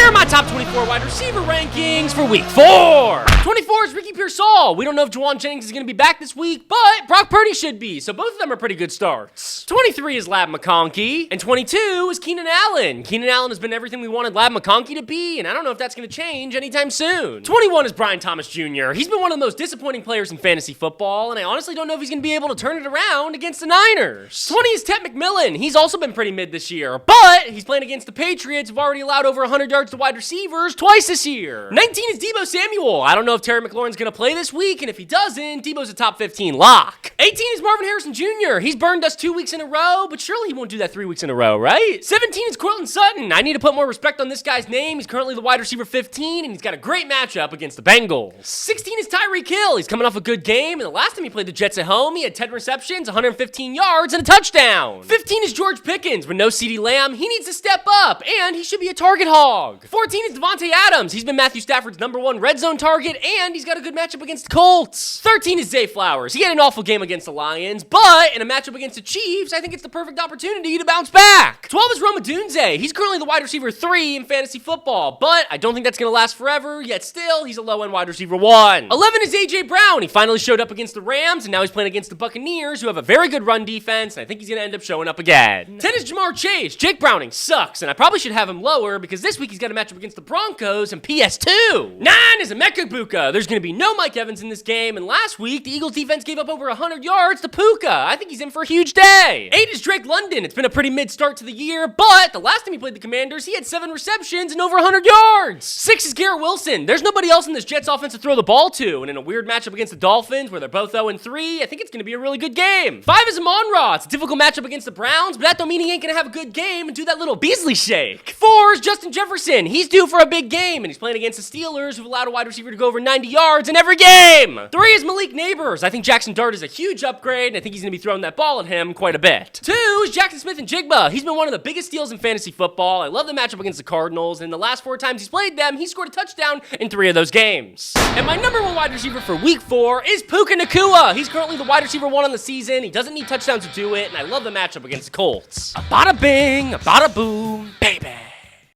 Here are my top 24 wide receiver rankings for week 4. 24 is Ricky Pearsall. We don't know if Juwan Jennings is going to be back this week, but Brock Purdy should be, so both of them are pretty good starts. 23 is Ladd McConkey, and 22 is Keenan Allen. Keenan Allen has been everything we wanted Ladd McConkey to be, and I don't know if that's going to change anytime soon. 21 is Brian Thomas Jr. He's been one of the most disappointing players in fantasy football, and I honestly don't know if he's going to be able to turn it around against the Niners. 20 is Ted McMillan. He's also been pretty mid this year, but he's playing against the Patriots, who've already allowed over 100 yards to wide receivers twice this year. 19 is Deebo Samuel. I don't know if Terry McLaurin's going to play this week, and if he doesn't, Deebo's a top 15 lock. 18 is Marvin Harrison Jr. He's burned us 2 weeks in a row, but surely he won't do that 3 weeks in a row, right? 17 is Courtland Sutton. I need to put more respect on this guy's name. He's currently the wide receiver 15, and he's got a great matchup against the Bengals. 16 is Tyreek Hill. He's coming off a good game, and the last time he played the Jets at home, he had 10 receptions, 115 yards, and a touchdown. 15 is George Pickens. With no CeeDee Lamb, he needs to step up, and he should be a target hog. 14 is Devontae Adams. He's been Matthew Stafford's #1 red zone target, and he's got a good matchup against the Colts. 13 is Zay Flowers. He had an awful game against the Lions, but in a matchup against the Chiefs, I think it's the perfect opportunity to bounce back. 12 is Rome Odunze. He's currently the wide receiver 3 in fantasy football, but I don't think that's going to last forever, yet still, he's a low-end wide receiver 1. 11 is A.J. Brown. He finally showed up against the Rams, and now he's playing against the Buccaneers, who have a very good run defense, and I think he's going to end up showing up again. 10 is Jamar Chase. Jake Browning sucks, and I probably should have him lower because this week he's got a matchup against the Broncos and PS2. 9 is Emeka Egbuka. There's going to be no Mike Evans in this game, and last week the Eagles defense gave up over 100 yards to Puka. I think he's in for a huge day. 8 is Drake London. It's been a pretty mid start to the year, but the last time he played the Commanders, he had 7 receptions and over 100 yards. 6 is Garrett Wilson. There's nobody else in this Jets offense to throw the ball to, and in a weird matchup against the Dolphins where they're both 0-3, I think it's going to be a really good game. 5 is Amon-Ra. It's a difficult matchup against the Browns, but that don't mean he ain't going to have a good game and do that little Beasley shake. 4 is Justin Jefferson. He's due for a big game, and he's playing against the Steelers, who've allowed a wide receiver to go over 90 yards in every game. 3 is Malik Neighbors. I think Jackson Dart is a huge upgrade, and I think he's going to be throwing that ball at him quite a bit. 2 is Jackson Smith-Njigba. He's been one of the biggest steals in fantasy football. I love the matchup against the Cardinals, and the last 4 times he's played them, he scored a touchdown in 3 of those games. And my #1 wide receiver for week 4 is Puka Nacua. He's currently the wide receiver 1 on the season. He doesn't need touchdowns to do it, and I love the matchup against the Colts. A bada bing, a bada boom, baby.